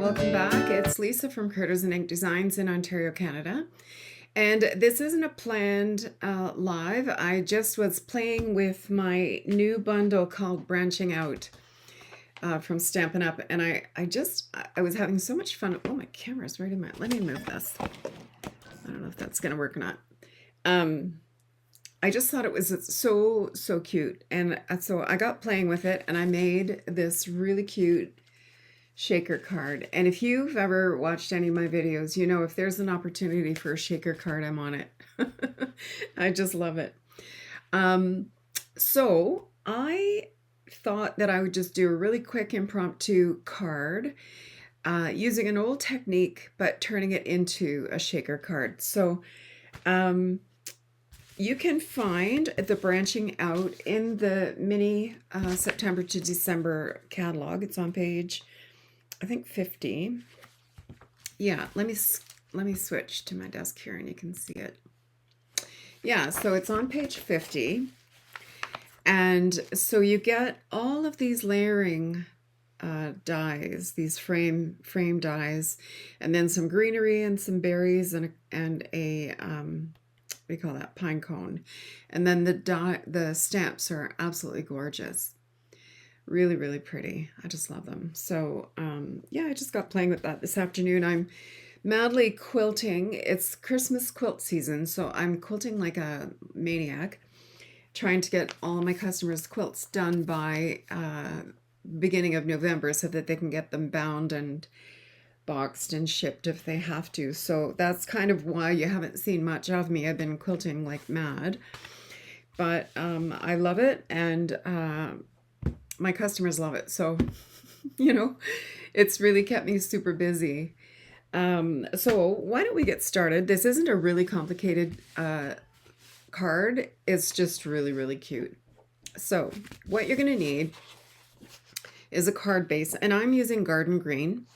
welcome back. It's Lisa from Critters'n Ink Designs in Ontario, Canada. And this isn't a planned live. I just was playing with my new bundle called Branching Out from Stampin' Up. And I was having so much fun. Oh, my camera's right in my, let me move this. I don't know if that's gonna work or not. I just thought it was so cute. And so I got playing with it and I made this really cute shaker card. And if you've ever watched any of my videos, you know if there's an opportunity for a shaker card, I'm on it. I just love it. So I thought that I would just do a really quick impromptu card using an old technique, but turning it into a shaker card. So you can find the Branching Out in the mini September to December catalog. It's on page, I think, 50. Yeah, let me switch to my desk here and you can see it. Yeah, so it's on page 50. And so you get all of these layering dies, these frame dies, and then some greenery and some berries and a what do you call that, pine cone. And then the stamps are absolutely gorgeous. Really, really pretty. I just love them. So yeah, I just got playing with that this afternoon. I'm madly quilting. It's Christmas quilt season, so I'm quilting like a maniac, trying to get all of my customers' quilts done by beginning of November so that they can get them bound and boxed and shipped if they have to. So that's kind of why you haven't seen much of me. I've been quilting like mad, but I love it, and my customers love it. So, you know, it's really kept me super busy. So why don't we get started? This isn't a really complicated card. It's just really, really cute. So what you're going to need is a card base, and I'm using garden green.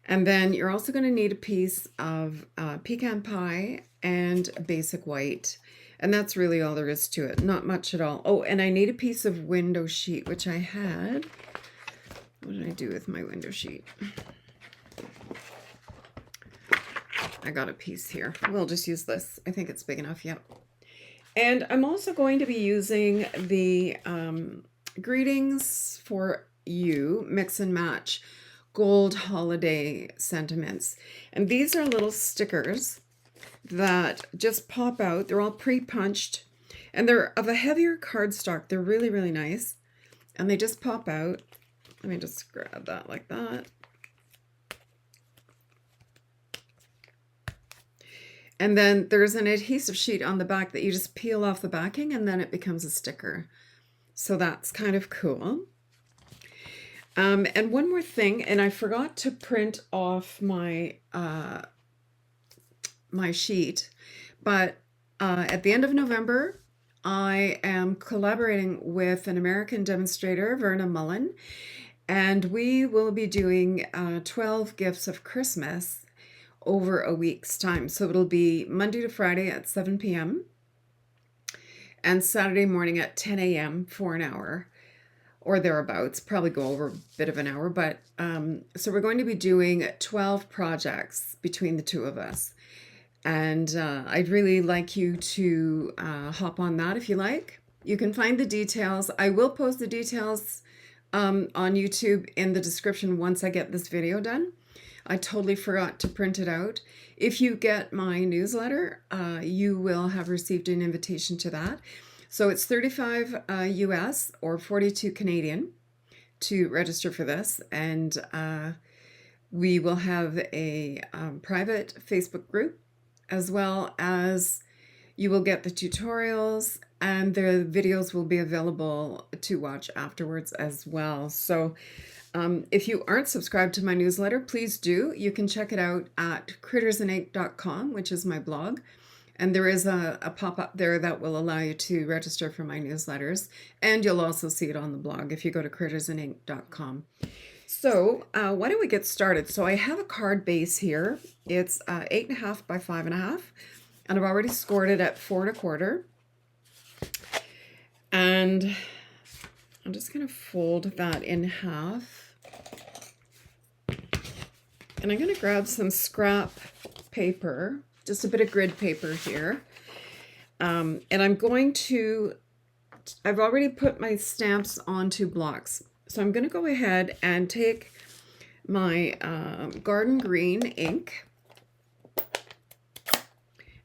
And then you're also going to need a piece of pecan pie and basic white. And that's really all there is to it. Not much at all. Oh, and I need a piece of window sheet, which I had. What did I do with my window sheet? I got a piece here. We'll just use this. I think it's big enough. Yep. And I'm also going to be using the Greetings for You Mix and Match Gold Holiday Sentiments. And these are little stickers that just pop out. They're all pre-punched and they're of a heavier cardstock. They're really, really nice. And they just pop out. Let me just grab that like that. And then there's an adhesive sheet on the back that you just peel off the backing and then it becomes a sticker. So that's kind of cool. And one more thing, and I forgot to print off my my sheet, but at the end of November, I am collaborating with an American demonstrator, Verna Mullen, and we will be doing 12 gifts of Christmas over a week's time. So it'll be Monday to Friday at 7 p.m. and Saturday morning at 10 a.m. for an hour. Or thereabouts, probably go over a bit of an hour, but so we're going to be doing 12 projects between the two of us. And I'd really like you to hop on that if you like. You can find the details. I will post the details on YouTube in the description once I get this video done. I totally forgot to print it out. If you get my newsletter, you will have received an invitation to that. So it's $35 US or 42 Canadian to register for this. And we will have a private Facebook group, as well as you will get the tutorials, and the videos will be available to watch afterwards as well. So if you aren't subscribed to my newsletter, please do. You can check it out at crittersandink.com, which is my blog. And there is a pop-up there that will allow you to register for my newsletters. And you'll also see it on the blog if you go to crittersandink.com. So why don't we get started? So I have a card base here. It's 8.5 by 5.5. And I've already scored it at 4 1/4. And I'm just going to fold that in half. And I'm going to grab some scrap paper, just a bit of grid paper here. And I'm going to, I've already put my stamps onto blocks. So I'm going to go ahead and take my garden green ink.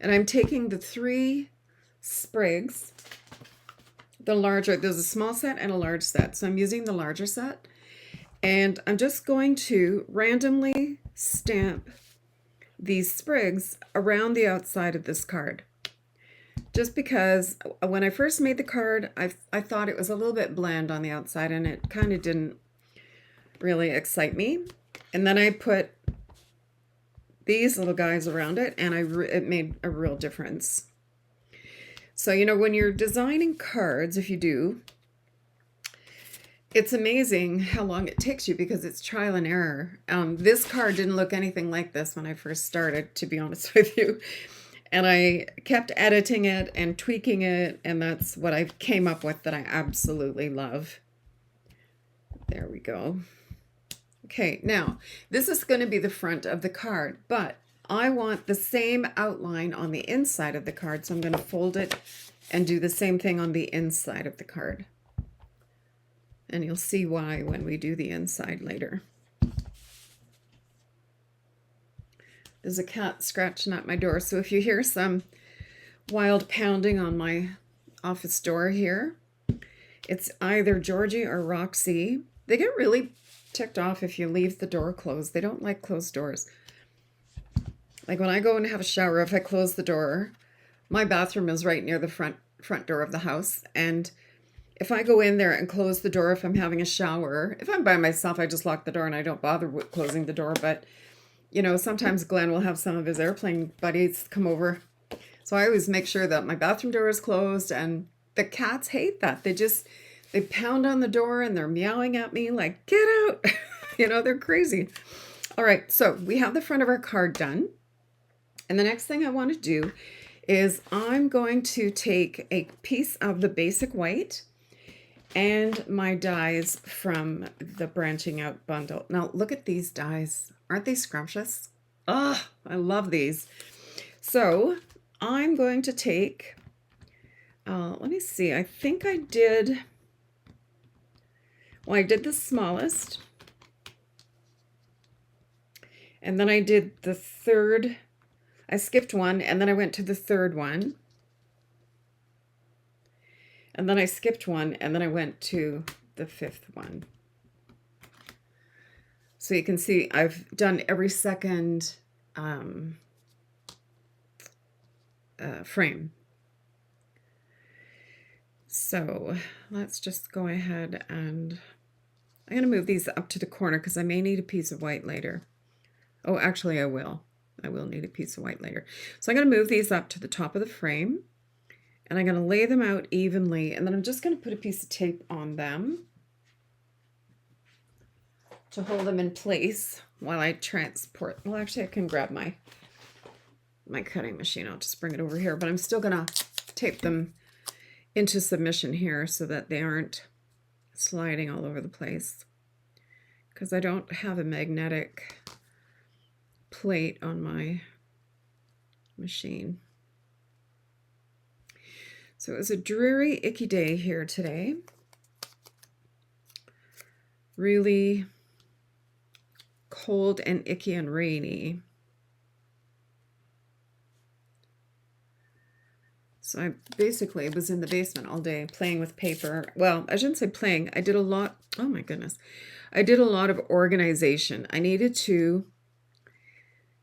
And I'm taking the 3 sprigs, the larger, there's a small set and a large set. So I'm using the larger set. And I'm just going to randomly stamp these sprigs around the outside of this card. Just because when I first made the card, I thought it was a little bit bland on the outside and it kind of didn't really excite me. And then I put these little guys around it and it made a real difference. So, you know, when you're designing cards, if you do, it's amazing how long it takes you because it's trial and error. This card didn't look anything like this when I first started, to be honest with you. And I kept editing it and tweaking it, and that's what I came up with that I absolutely love. There we go. Okay, now this is going to be the front of the card, but I want the same outline on the inside of the card, so I'm going to fold it and do the same thing on the inside of the card. And you'll see why when we do the inside later. There's a cat scratching at my door, so if you hear some wild pounding on my office door here, it's either Georgie or Roxy. They get really ticked off if you leave the door closed. They don't like closed doors. Like when I go and have a shower, if I close the door, my bathroom is right near the front door of the house, and if I go in there and close the door if I'm having a shower, if I'm by myself, I just lock the door and I don't bother with closing the door. But, you know, sometimes Glenn will have some of his airplane buddies come over. So I always make sure that my bathroom door is closed, and the cats hate that. They pound on the door and they're meowing at me like, get out. You know, they're crazy. All right, so we have the front of our card done. And the next thing I want to do is I'm going to take a piece of the basic white and my dies from the branching out bundle. Now look at these dies. Aren't they scrumptious? Oh, I love these. So I'm going to take, let me see, I think I did the smallest. And then I did the third, I skipped one, and then I went to the third one. And then I skipped one, and then I went to the fifth one. So you can see I've done every second frame. So let's just go ahead and I'm going to move these up to the corner because I may need a piece of white later. Oh, actually I will. I will need a piece of white later. So I'm going to move these up to the top of the frame. And I'm going to lay them out evenly, and then I'm just going to put a piece of tape on them to hold them in place while I transport. Well, actually, I can grab my cutting machine. I'll just bring it over here, but I'm still going to tape them into submission here so that they aren't sliding all over the place, because I don't have a magnetic plate on my machine. So it was a dreary, icky day here today. Really cold and icky and rainy. So I basically was in the basement all day playing with paper. Well, I shouldn't say playing. I did a lot. Oh my goodness. I did a lot of organization. I needed to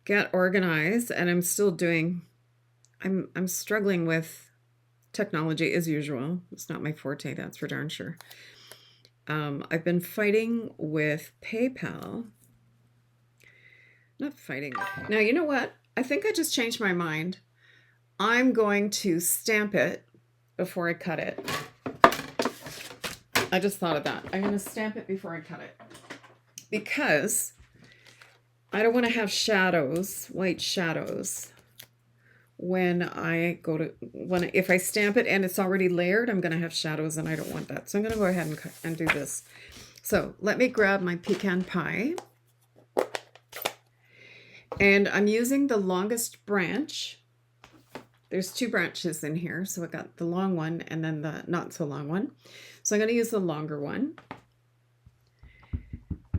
get organized, and I'm still doing, I'm struggling with technology as usual. It's not my forte, that's for darn sure. I've been fighting with PayPal. Not fighting. Now, you know what? I think I just changed my mind. I'm going to stamp it before I cut it. I just thought of that. I'm going to stamp it before I cut it, because I don't want to have shadows, white shadows, when I go to, if I stamp it and it's already layered, I'm going to have shadows, and I don't want that. So I'm going to go ahead and do this. So let me grab my pecan pie. And I'm using the longest branch. There's two branches in here, so I got the long one and then the not so long one. So I'm going to use the longer one.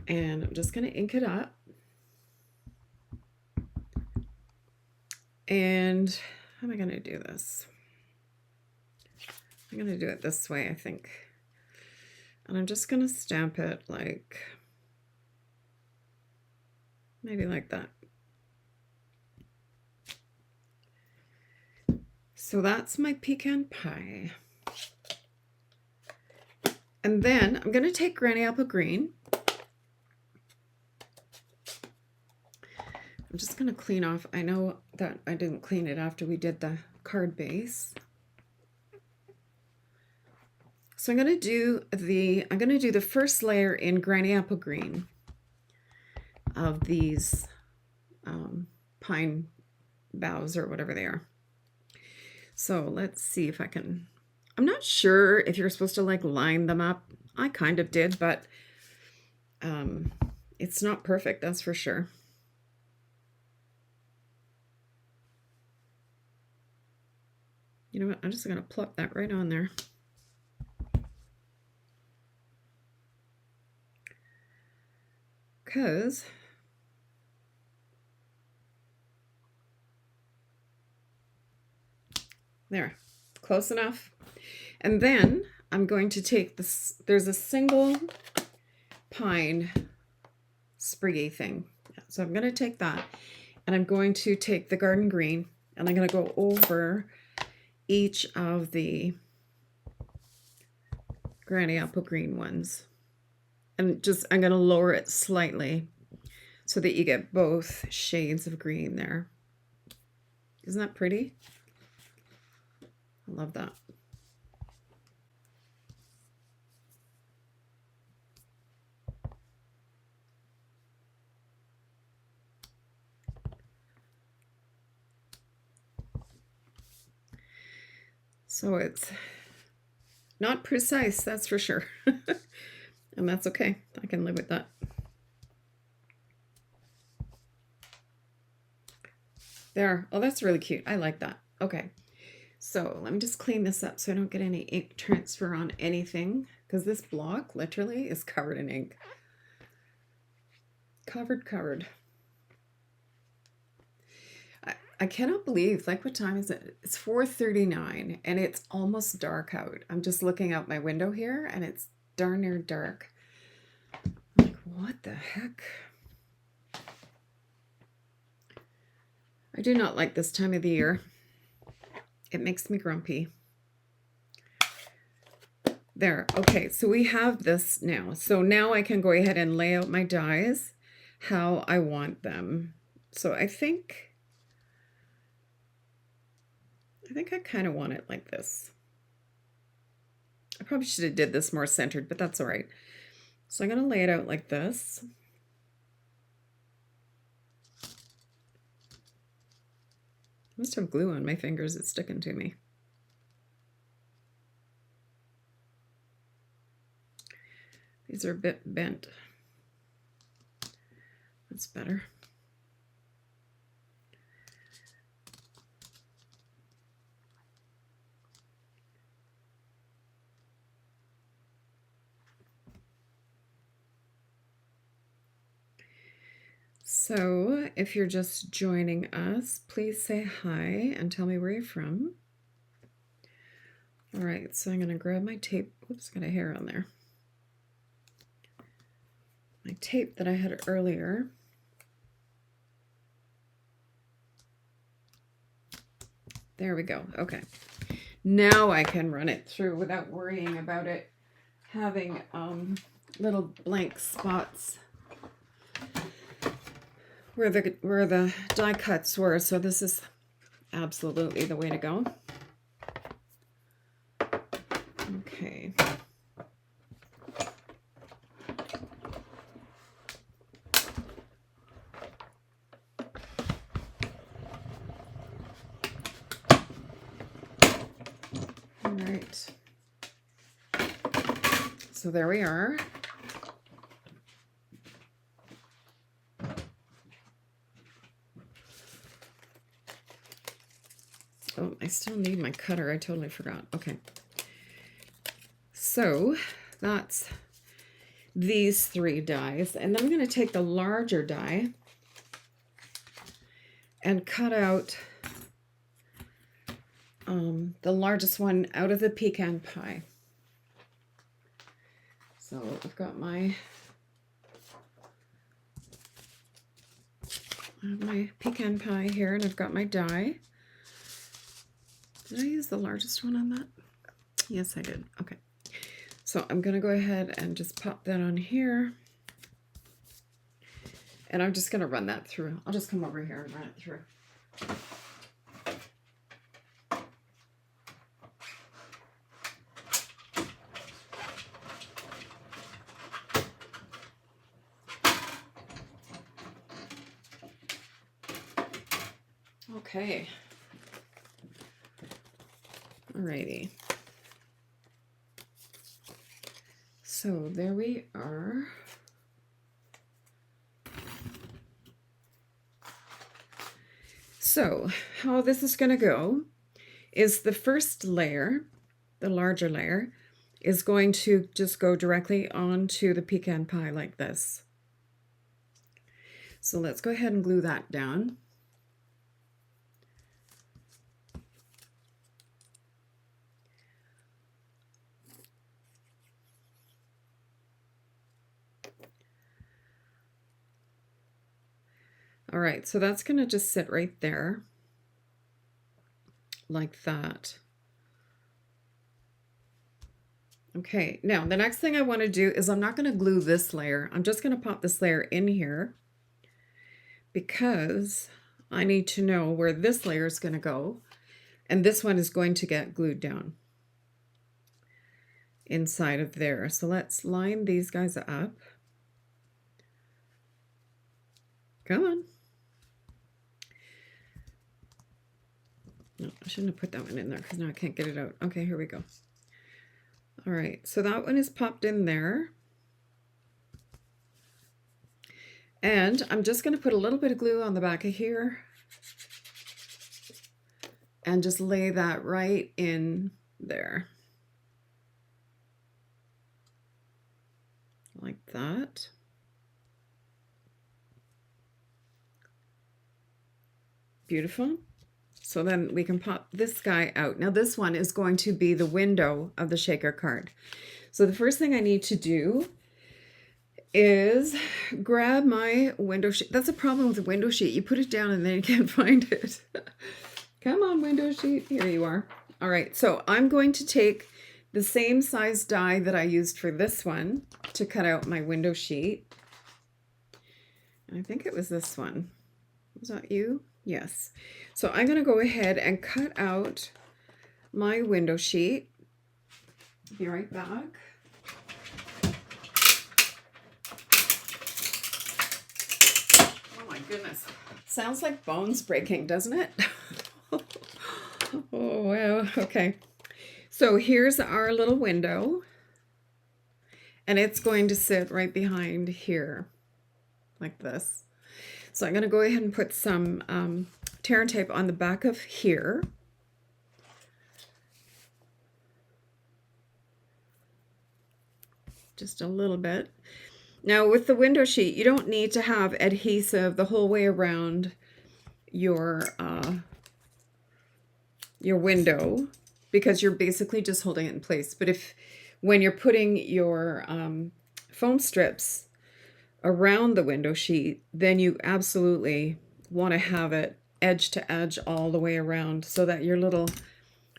And I'm just going to ink it up. And how am I going to do this? I'm going to do it this way, I think. And I'm just going to stamp it like, maybe like that. So that's my pecan pie. And then I'm going to take Granny Apple Green. I'm just going to clean off. I know that I didn't clean it after we did the card base. So I'm going to do the first layer in Granny Apple Green of these pine boughs or whatever they are. So let's see if I can. I'm not sure if you're supposed to like line them up. I kind of did, but it's not perfect, that's for sure. You know what? I'm just going to plop that right on there. Because there, close enough. And then I'm going to take this, there's a single pine spriggy thing. So I'm going to take that and I'm going to take the garden green and I'm going to go over each of the Granny Apple Green ones. And just, I'm going to lower it slightly so that you get both shades of green there. Isn't that pretty? I love that. So it's not precise, that's for sure. And that's okay. I can live with that. There. Oh, that's really cute. I like that. Okay. So let me just clean this up so I don't get any ink transfer on anything, because this block literally is covered in ink. Covered. I cannot believe, like, what time is it? It's 4:39 and it's almost dark out. I'm just looking out my window here and it's darn near dark. I'm like, what the heck? I do not like this time of the year. It makes me grumpy. There. Okay, so we have this now. So now I can go ahead and lay out my dies how I want them. So I think I kind of want it like this. I probably should have did this more centered, but that's all right. So I'm going to lay it out like this. I must have glue on my fingers. It's sticking to me. These are a bit bent. That's better. So if you're just joining us, please say hi and tell me where you're from. All right, so I'm going to grab my tape. Oops, got a hair on there. My tape that I had earlier. There we go. Okay. Now I can run it through without worrying about it having little blank spots where the die cuts were. So this is absolutely the way to go. Okay. All right. So there we are. Oh, I still need my cutter. I totally forgot. Okay. So that's these 3 dies. And then I'm going to take the larger die and cut out the largest one out of the pecan pie. So I've got my pecan pie here, and I've got my die. Did I use the largest one on that? Yes, I did. Okay. So I'm going to go ahead and just pop that on here. And I'm just going to run that through. I'll just come over here and run it through. Okay. Alrighty. So there we are. So how this is going to go is the first layer, the larger layer, is going to just go directly onto the pecan pie like this. So let's go ahead and glue that down. All right, so that's going to just sit right there like that. Okay, now the next thing I want to do is I'm not going to glue this layer. I'm just going to pop this layer in here because I need to know where this layer is going to go, and this one is going to get glued down inside of there. So let's line these guys up. Come on. No, I shouldn't have put that one in there because now I can't get it out. Okay, here we go. All right, so that one is popped in there. And I'm just going to put a little bit of glue on the back of here and just lay that right in there. Like that. Beautiful. So then we can pop this guy out. Now this one is going to be the window of the shaker card. So the first thing I need to do is grab my window sheet. That's a problem with the window sheet. You put it down and then you can't find it. Come on, window sheet. Here you are. All right, so I'm going to take the same size die that I used for this one to cut out my window sheet. I think it was this one. Was that you? Yes. So I'm going to go ahead and cut out my window sheet. Be right back. Oh my goodness. Sounds like bones breaking, doesn't it? Oh, wow. Okay. So here's our little window. And it's going to sit right behind here, like this. So I'm going to go ahead and put some tear and tape on the back of here. Just a little bit. Now with the window sheet, you don't need to have adhesive the whole way around your window because you're basically just holding it in place. But when you're putting your foam strips around the window sheet, then you absolutely want to have it edge to edge all the way around so that your little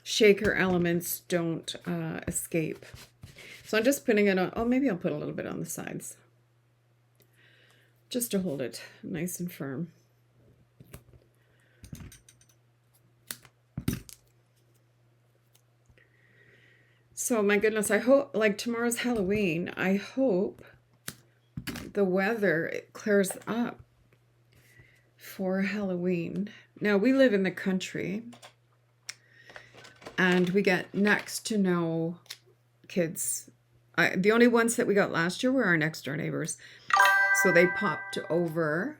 shaker elements don't escape. So I'm just putting it on, oh, maybe I'll put a little bit on the sides just to hold it nice and firm. So my goodness, I hope, like tomorrow's Halloween, I hope the weather clears up for Halloween. Now we live in the country and we get next to no kids. The only ones that we got last year were our next door neighbors. So they popped over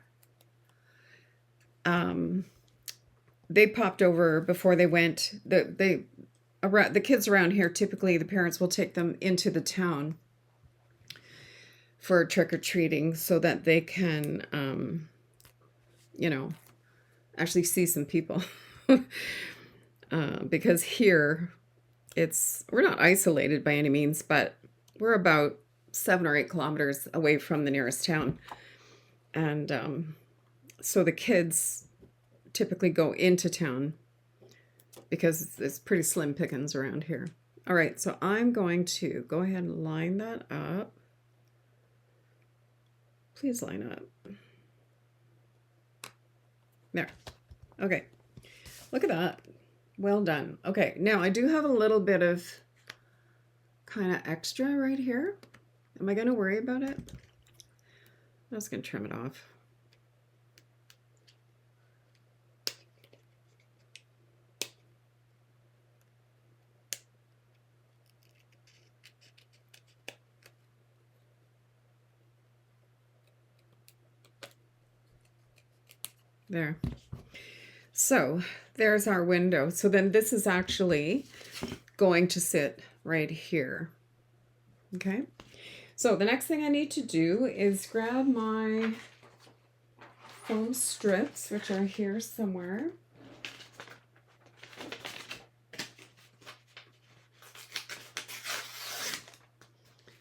they popped over before they went. The kids around here, typically the parents will take them into the town for trick-or-treating so that they can, you know, actually see some people. Because here we're not isolated by any means, but we're about 7 or 8 kilometers away from the nearest town. And so the kids typically go into town because it's pretty slim pickings around here. All right, so I'm going to go ahead and line that up. Please line up. There. Okay. Look at that. Well done. Okay, now I do have a little bit of kind of extra right here. Am I going to worry about it? I'm just going to trim it off. There. So there's our window. So then this is actually going to sit right here. Okay. So the next thing I need to do is grab my foam strips, which are here somewhere.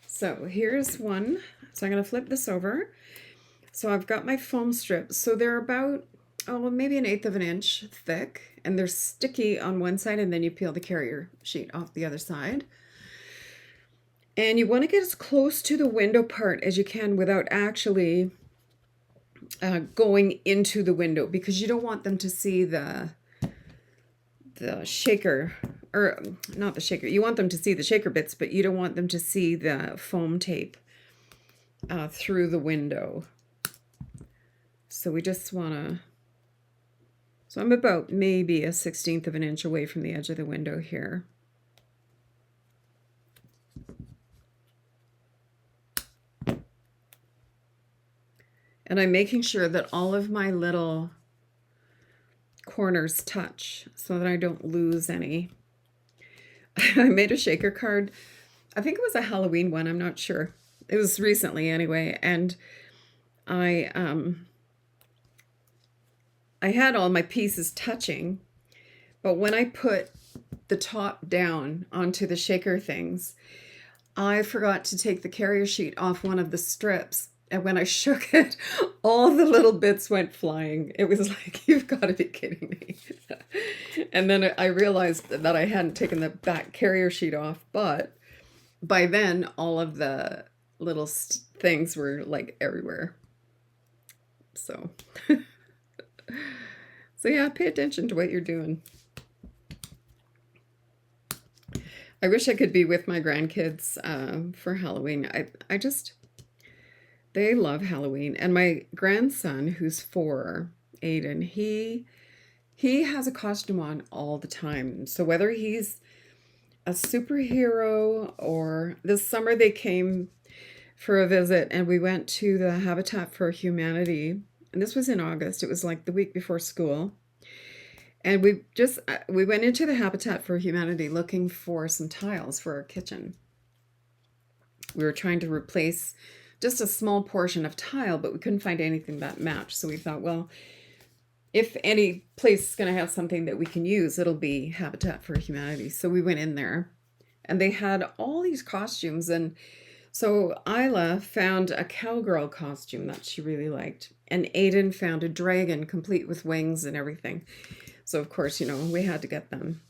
So here's one. So I'm going to flip this over. So I've got my foam strips. So they're about, maybe 1/8 of an inch thick, and they're sticky on one side, and then you peel the carrier sheet off the other side. And you want to get as close to the window part as you can without actually going into the window, because you don't want them to see the shaker, or not the shaker. You want them to see the shaker bits, but you don't want them to see the foam tape through the window. So we just want to, so I'm about maybe 1/16 of an inch away from the edge of the window here. And I'm making sure that all of my little corners touch so that I don't lose any. I made a shaker card. I think it was a Halloween one. I'm not sure. It was recently anyway. And I had all my pieces touching, but when I put the top down onto the shaker things, I forgot to take the carrier sheet off one of the strips. And when I shook it, all the little bits went flying. It was like, you've got to be kidding me. And then I realized that I hadn't taken the back carrier sheet off, but by then all of the little things were like everywhere. So, so yeah, pay attention to what you're doing. I wish I could be with my grandkids for Halloween. They love Halloween. And my grandson, who's 4, Aiden, he has a costume on all the time. So whether he's a superhero, or this summer they came for a visit and we went to the Habitat for Humanity. And this was in August. It was like the week before school. And we went into the Habitat for Humanity looking for some tiles for our kitchen. We were trying to replace just a small portion of tile, but we couldn't find anything that matched. So we thought, well, if any place is going to have something that we can use, it'll be Habitat for Humanity. So we went in there and they had all these costumes. And so Isla found a cowgirl costume that she really liked. And Aiden found a dragon complete with wings and everything. So of course, we had to get them.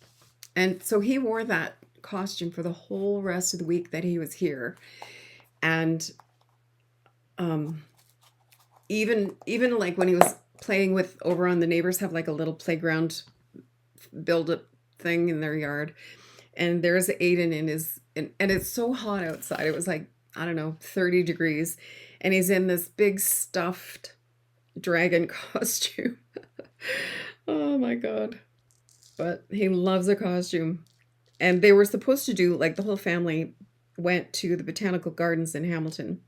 And so he wore that costume for the whole rest of the week that he was here. And even like when he was playing with, over on the neighbors have like a little playground build-up thing in their yard, and there's Aiden in his, and it's so hot outside. It was like, I don't know, 30 degrees, and he's in this big stuffed dragon costume. Oh my God. But he loves a costume. And they were supposed to do, like, the whole family went to the Botanical Gardens in Hamilton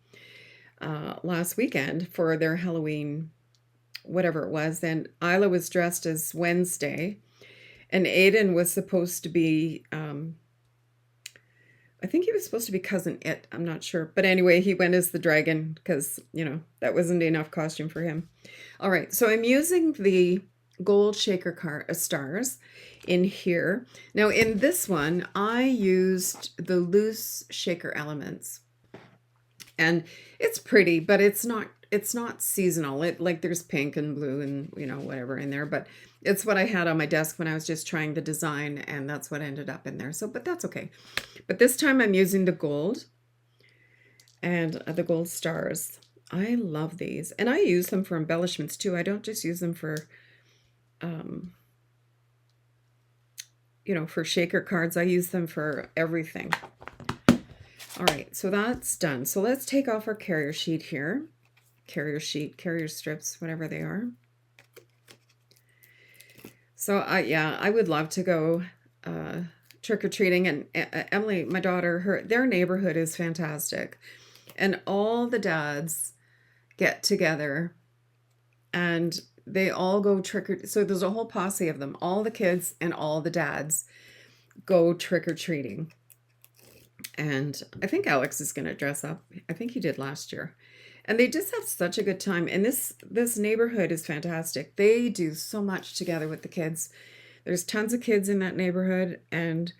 last weekend for their Halloween whatever it was. And Isla was dressed as Wednesday, and Aiden was supposed to be, I think he was supposed to be Cousin It. I'm not sure. But anyway, he went as the dragon because, you know, that wasn't enough costume for him. All right, so I'm using the gold shaker stars in here. Now in this one, I used the loose shaker elements. And it's pretty, but it's not seasonal. It, like, there's pink and blue and, you know, whatever in there, but it's what I had on my desk when I was just trying the design, and that's what ended up in there. So, but that's okay. But this time I'm using the gold and the gold stars. I love these, and I use them for embellishments too. I don't just use them for, you know, for shaker cards. I use them for everything. All right, so that's done. So let's take off our carrier sheet here. Carrier sheet, carrier strips, whatever they are. So yeah, I would love to go trick-or-treating, and Emily, my daughter, their neighborhood is fantastic. And all the dads get together and they all go so there's a whole posse of them. All the kids and all the dads go trick-or-treating. And I think Alex is going to dress up. I think he did last year. And they just have such a good time. And this neighborhood is fantastic. They do so much together with the kids. There's tons of kids in that neighborhood, and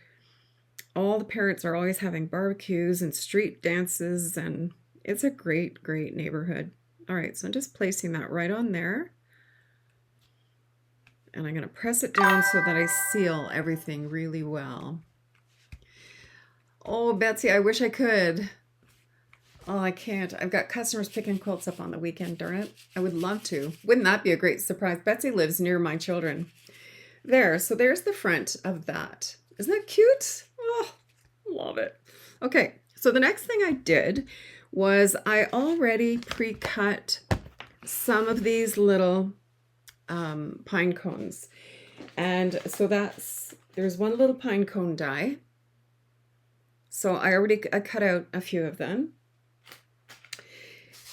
all the parents are always having barbecues and street dances, and it's a great, great neighborhood. All right, so I'm just placing that right on there. And I'm going to press it down so that I seal everything really well. Oh, Betsy, I wish I could. Oh, I can't. I've got customers picking quilts up on the weekend, darn it. I would love to. Wouldn't that be a great surprise? Betsy lives near my children. There, so there's the front of that. Isn't that cute? Oh, love it. Okay, so the next thing I did was I already pre-cut some of these little pine cones. And so there's one little pine cone die. So I already cut out a few of them.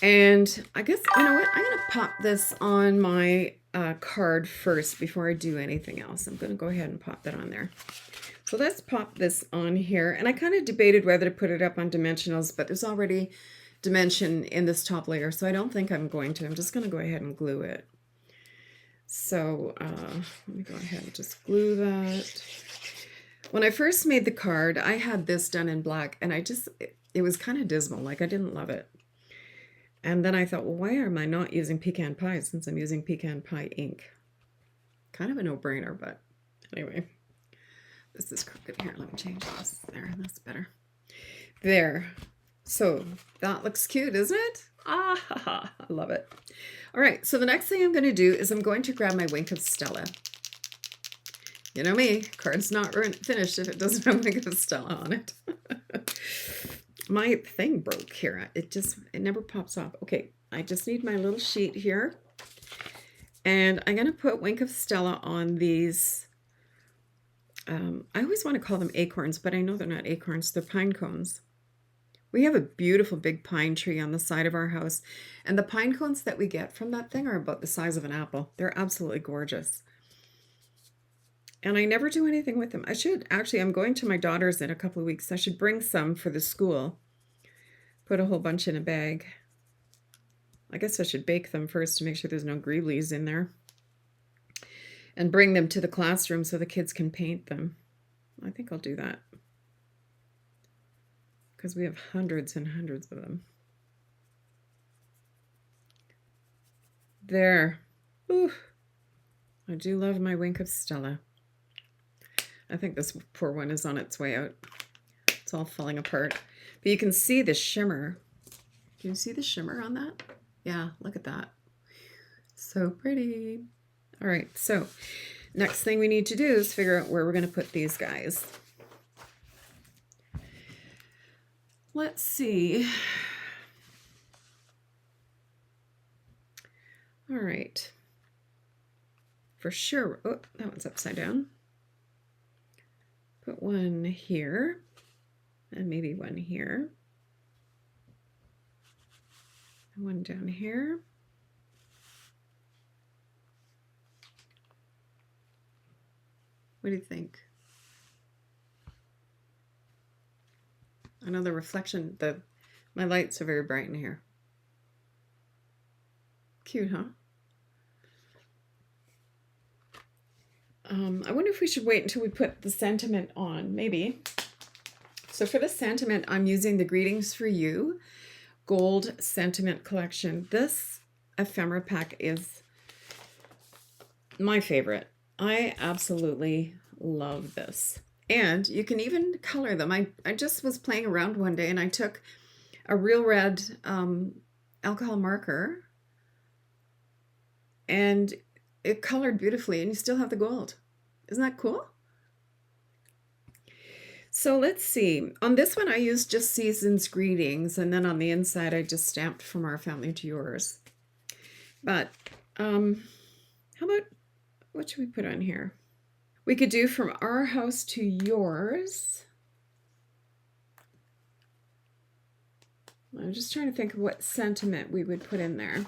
And I guess, you know what, I'm going to pop this on my card first before I do anything else. I'm going to go ahead and pop that on there. So let's pop this on here. And I kind of debated whether to put it up on dimensionals, but there's already dimension in this top layer, so I don't think I'm going to. I'm just going to go ahead and glue it. So let me go ahead and just glue that. When I first made the card, I had this done in black, and it was kind of dismal. Like, I didn't love it. And then I thought, well, why am I not using pecan pie since I'm using pecan pie ink? Kind of a no-brainer, but anyway. This is crooked here. Let me change this. There, that's better. There. So that looks cute, isn't it? Ah, ha, ha. I love it. All right, so the next thing I'm going to do is I'm going to grab my Wink of Stella. You know me, card's not finished if it doesn't have Wink of Stella on it. My thing broke here. It never pops off. Okay, I just need my little sheet here. And I'm going to put Wink of Stella on these. I always want to call them acorns, but I know they're not acorns. They're pine cones. We have a beautiful big pine tree on the side of our house. And the pine cones that we get from that thing are about the size of an apple. They're absolutely gorgeous. And I never do anything with them. I should, actually, I'm going to my daughter's in a couple of weeks. I should bring some for the school. Put a whole bunch in a bag. I guess I should bake them first to make sure there's no greeblies in there. And bring them to the classroom so the kids can paint them. I think I'll do that. Because we have hundreds and hundreds of them. There. Ooh. I do love my Wink of Stella. I think this poor one is on its way out. It's all falling apart. But you can see the shimmer. Can you see the shimmer on that? Yeah, look at that. So pretty. All right, so next thing we need to do is figure out where we're going to put these guys. Let's see. All right. For sure. Oh, that one's upside down. Put one here. And maybe one here. And one down here. What do you think? I know the reflection, my lights are very bright in here. Cute, huh? I wonder if we should wait until we put the sentiment on, maybe. So for the sentiment, I'm using the Greetings for You Gold Sentiment Collection. This ephemera pack is my favorite. I absolutely love this. And you can even color them. I just was playing around one day and I took a real red alcohol marker and it colored beautifully, and you still have the gold. Isn't that cool? So let's see. On this one, I used just Season's Greetings, and then on the inside, I just stamped From Our Family to Yours. But how about, what should we put on here? We could do From Our House to Yours. I'm just trying to think of what sentiment we would put in there.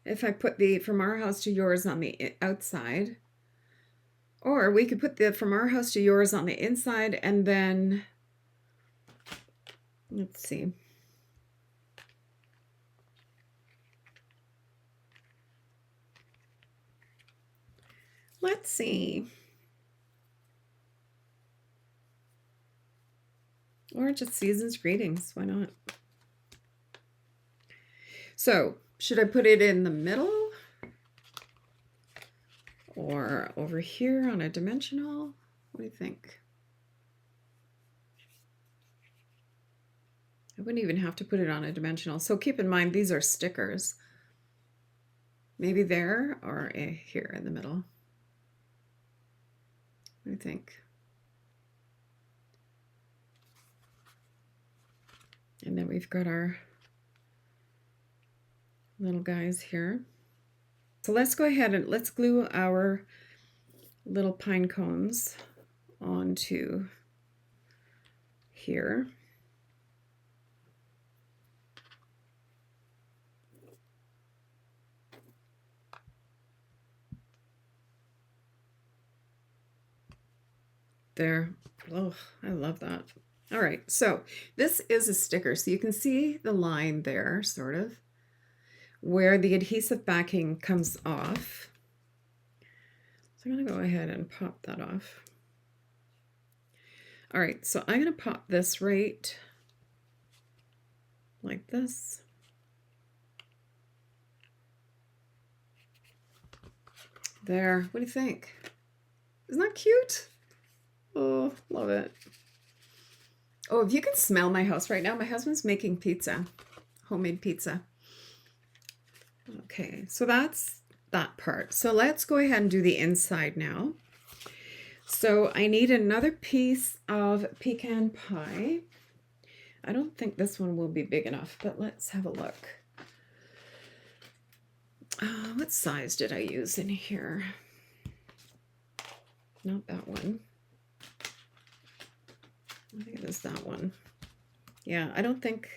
If I put the From Our House to Yours on the outside, or we could put the From Our House to Yours on the inside, and then, let's see. Let's see. Or just Season's Greetings, why not? So, should I put it in the middle? Or over here on a dimensional? What do you think? I wouldn't even have to put it on a dimensional. So keep in mind, these are stickers. Maybe there or here in the middle. What do you think? And then we've got our little guys here. So let's go ahead and let's glue our little pine cones onto here. There. Oh, I love that. All right, so this is a sticker. So you can see the line there, sort of, where the adhesive backing comes off. So I'm going to go ahead and pop that off. All right, so I'm going to pop this right like this. There. What do you think? Isn't that cute? Oh, love it. Oh, if you can smell my house right now, my husband's making pizza, homemade pizza. Okay, so that's that part. So let's go ahead and do the inside now. So I need another piece of pecan pie. I don't think this one will be big enough, but let's have a look. What size did I use in here? Not that one. I think it is that one. Yeah, I don't think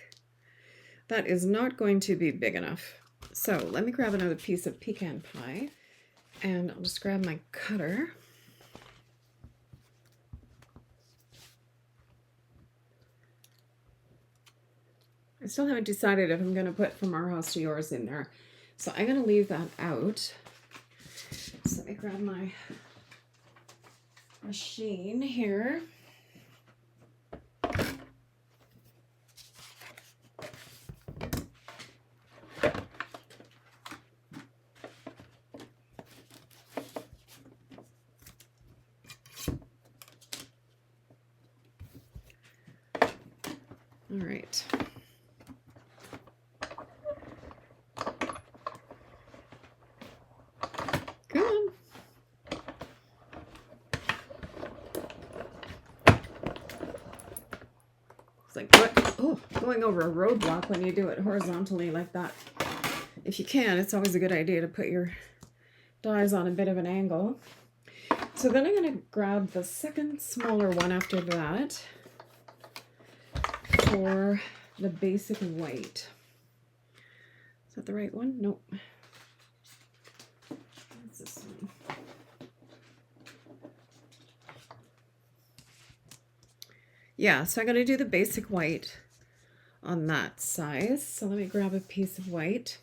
that is not going to be big enough. So let me grab another piece of pecan pie, and I'll just grab my cutter. I still haven't decided if I'm going to put From Our House to Yours in there, so I'm going to leave that out. So let me grab my machine here. All right. Come on. It's like going over a roadblock when you do it horizontally like that. If you can, it's always a good idea to put your dies on a bit of an angle. So then I'm going to grab the second smaller one after that for the basic white. Is that the right one? Nope. What's this one? Yeah, so I'm going to do the basic white on that size. So let me grab a piece of white.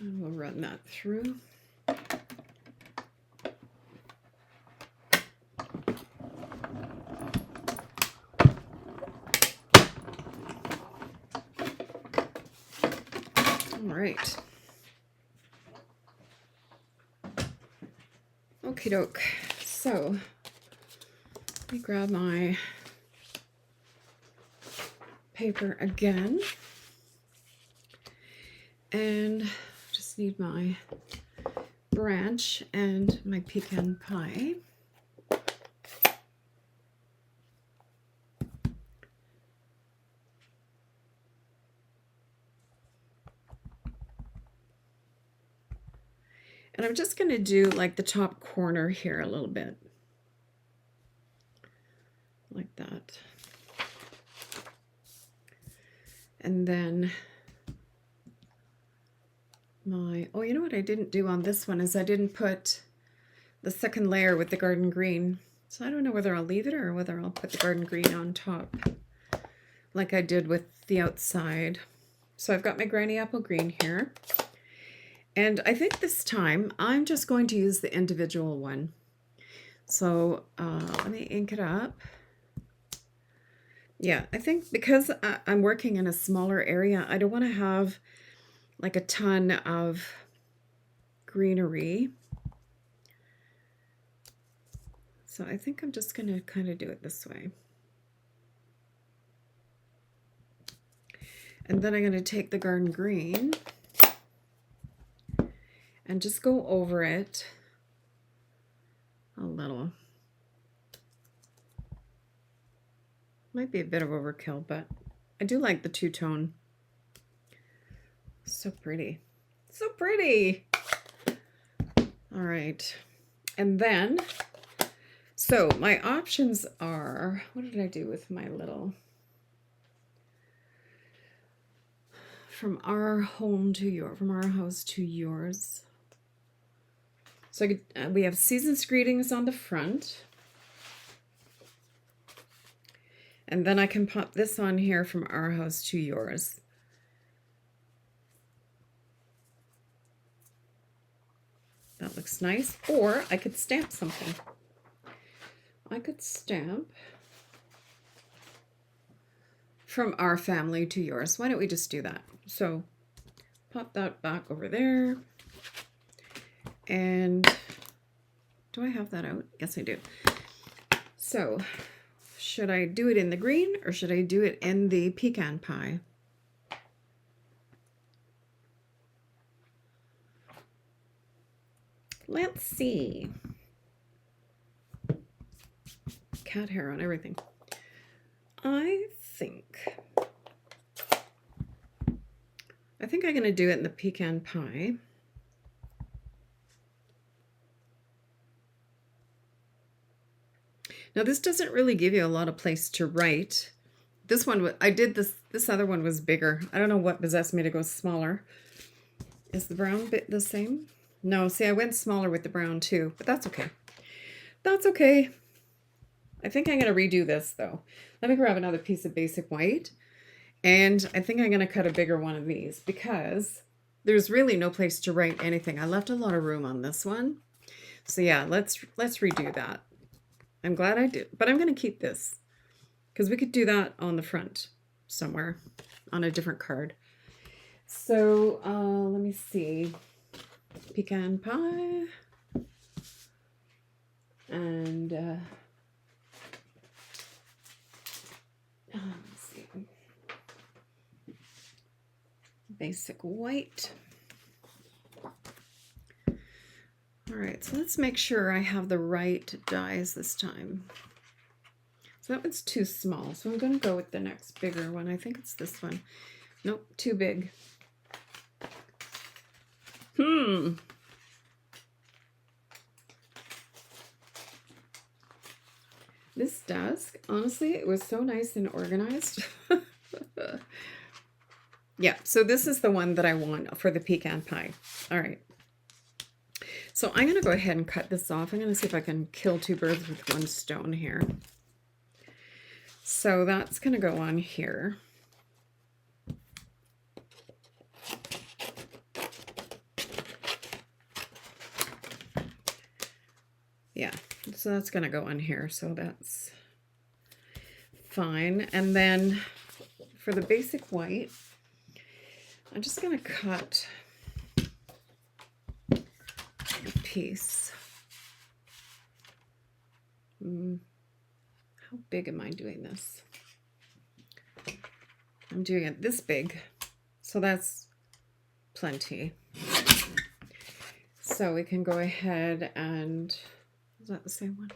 And we'll run that through. All right. Okie doke. So let me grab my paper again. And just need my branch and my pecan pie. And I'm just going to do like the top corner here a little bit. Like that. And then oh, you know what I didn't do on this one is I didn't put the second layer with the garden green. So I don't know whether I'll leave it or whether I'll put the garden green on top like I did with the outside. So I've got my granny apple green here. And I think this time I'm just going to use the individual one. So let me ink it up. Yeah, I think because I'm working in a smaller area, I don't want to have like a ton of greenery. So I think I'm just going to kind of do it this way. And then I'm going to take the garden green and just go over it a little. Might be a bit of overkill, but I do like the two-tone. So pretty. So pretty. All right. And then, so my options are, what did I do with my little, from our home to your, from our house to yours. So we have season's greetings on the front. And then I can pop this on here, from our house to yours. That looks nice. Or I could stamp something. I could stamp from our family to yours. Why don't we just do that? So pop that back over there. And do I have that out? Yes, I do. So should I do it in the green or should I do it in the pecan pie? Let's see. Cat hair on everything. I think I'm going to do it in the pecan pie. Now this doesn't really give you a lot of place to write. This one, I did this other one was bigger. I don't know what possessed me to go smaller. Is the brown bit the same? No, see, I went smaller with the brown too, but that's okay. That's okay. I think I'm going to redo this though. Let me grab another piece of basic white. And I think I'm going to cut a bigger one of these because there's really no place to write anything. I left a lot of room on this one. So yeah, let's redo that. I'm glad I did, but I'm going to keep this because we could do that on the front somewhere on a different card. So let me see. Pecan pie. And let's see. Basic white. All right, so let's make sure I have the right dies this time. So that one's too small, so I'm going to go with the next bigger one. I think it's this one. Nope, too big. This desk, honestly, it was so nice and organized. Yeah, so this is the one that I want for the pecan pie. All right. So I'm going to go ahead and cut this off. I'm going to see if I can kill two birds with one stone here. So that's going to go on here. Yeah, so that's going to go on here. So that's fine. And then for the basic white, I'm just going to cut a piece. How big am I doing this? I'm doing it this big, so that's plenty. So we can go ahead and, is that the same one?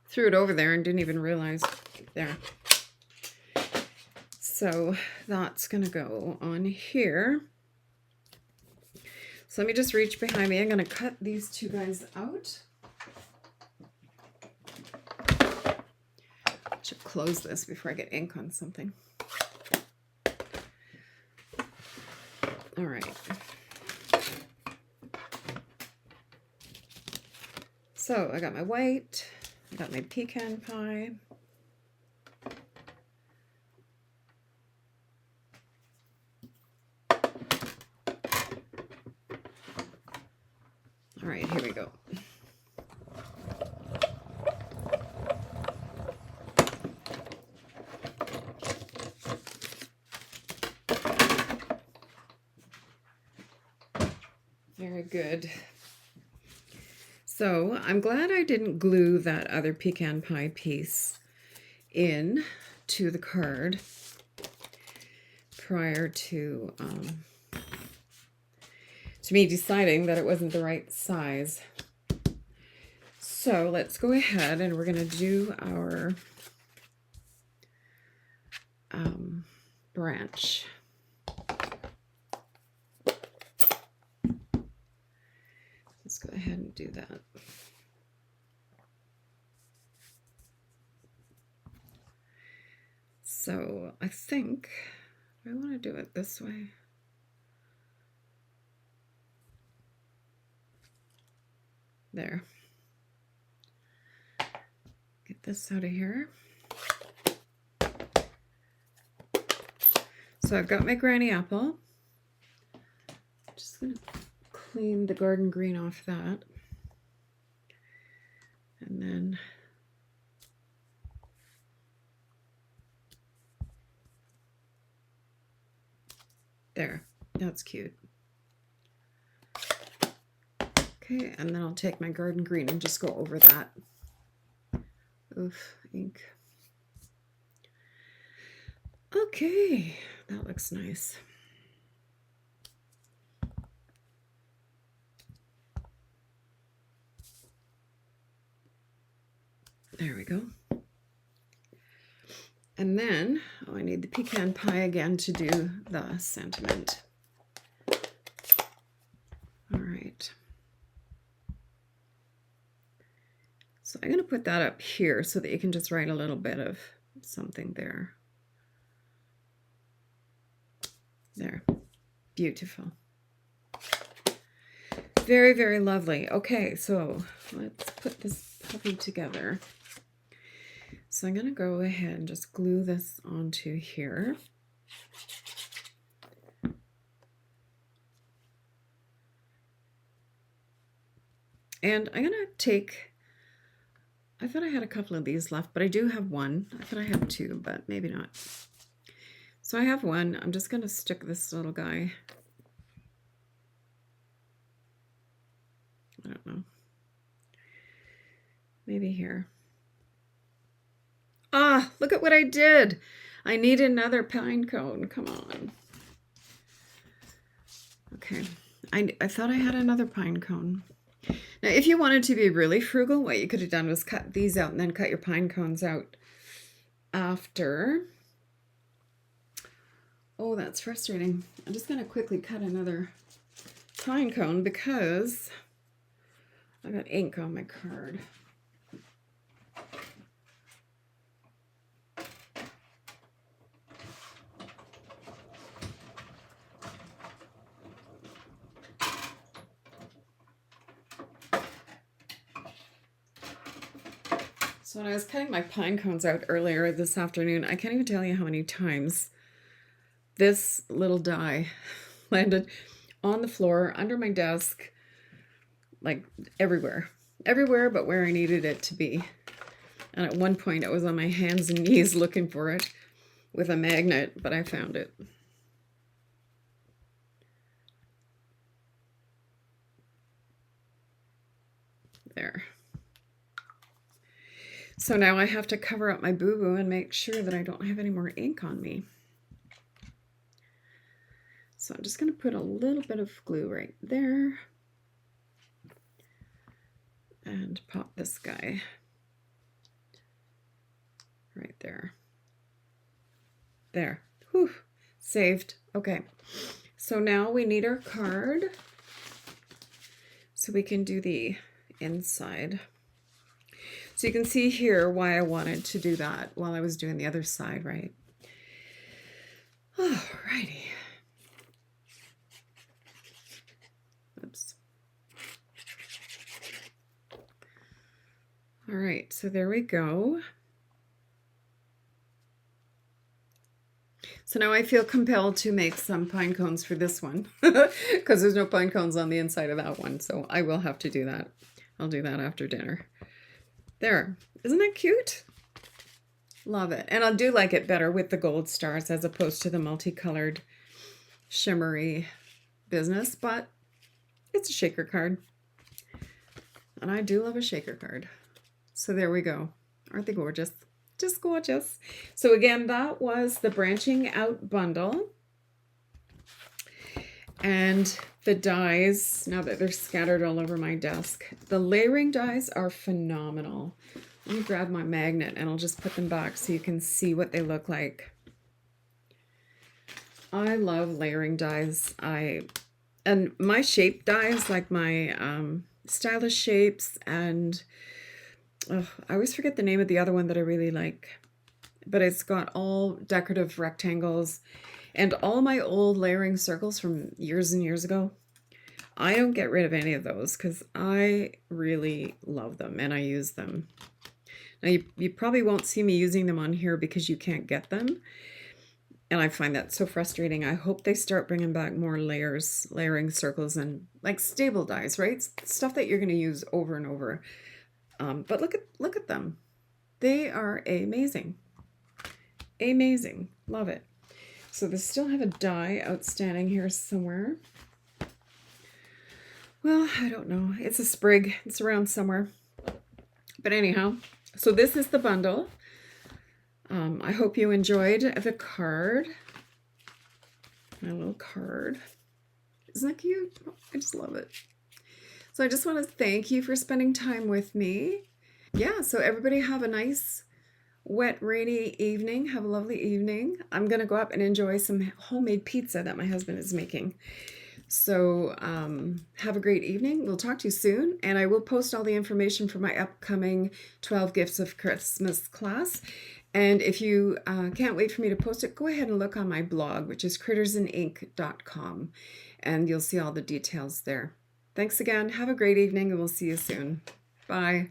Threw it over there and didn't even realize. There. So that's going to go on here. So let me just reach behind me. I'm going to cut these two guys out. I should close this before I get ink on something. All right. So I got my white, I got my pecan pie. All right, here we go. Very good. So I'm glad I didn't glue that other pecan pie piece in to the card prior to me deciding that it wasn't the right size. So let's go ahead and we're going to do our branch. Let's go ahead and do that. So I think I want to do it this way. There. Get this out of here. So I've got my granny apple. Just going to clean the garden green off that. And then there. That's cute. Okay, and then I'll take my garden green and just go over that. Oof, ink. Okay, that looks nice. There we go. And then, oh, I need the pecan pie again to do the sentiment. All right. So I'm going to put that up here so that you can just write a little bit of something there. There. Beautiful. Very, very lovely. Okay, so let's put this puppy together. So I'm going to go ahead and just glue this onto here. And I'm going to take, I thought I had a couple of these left, but I do have one. I thought I had two, but maybe not. So I have one. I'm just going to stick this little guy. I don't know. Maybe here. Ah, look at what I did. I need another pine cone. Come on. Okay. I thought I had another pine cone. Now, if you wanted to be really frugal, what you could have done was cut these out and then cut your pine cones out after. Oh, that's frustrating. I'm just going to quickly cut another pine cone because I got ink on my card. So when I was cutting my pine cones out earlier this afternoon, I can't even tell you how many times this little die landed on the floor, under my desk, like everywhere. Everywhere but where I needed it to be. And at one point I was on my hands and knees looking for it with a magnet, but I found it. There. So now I have to cover up my boo-boo and make sure that I don't have any more ink on me. So I'm just going to put a little bit of glue right there and pop this guy right there. There. Whew. Saved. Okay. So now we need our card so we can do the inside. So you can see here why I wanted to do that while I was doing the other side, right? Alrighty. Oops. All right, so there we go. So now I feel compelled to make some pine cones for this one because there's no pine cones on the inside of that one. So I will have to do that. I'll do that after dinner. There. Isn't that cute? Love it. And I do like it better with the gold stars as opposed to the multicolored shimmery business, but it's a shaker card. And I do love a shaker card. So there we go. Aren't they gorgeous? Just gorgeous. So again, that was the branching out bundle. And the dies, now that they're scattered all over my desk, the layering dies are phenomenal. Let me grab my magnet and I'll just put them back so you can see what they look like. I love layering dies. And my shape dies, like my stylish shapes, and I always forget the name of the other one that I really like, but it's got all decorative rectangles and all my old layering circles from years and years ago. I don't get rid of any of those because I really love them and I use them. Now you probably won't see me using them on here because you can't get them. And I find that so frustrating. I hope they start bringing back more layering circles and like stable dies, right? Stuff that you're going to use over and over. But look at them. They are amazing. Amazing. Love it. So they still have a die outstanding here somewhere. Well, I don't know. It's a sprig. It's around somewhere. But anyhow, so this is the bundle. I hope you enjoyed the card. My little card. Isn't that cute? I just love it. So I just want to thank you for spending time with me. Yeah, so everybody have a nice, wet, rainy evening. Have a lovely evening. I'm going to go up and enjoy some homemade pizza that my husband is making. So have a great evening. We'll talk to you soon. And I will post all the information for my upcoming 12 Gifts of Christmas class. And if you can't wait for me to post it, go ahead and look on my blog, which is critters'nink.com. And you'll see all the details there. Thanks again. Have a great evening, and we'll see you soon. Bye.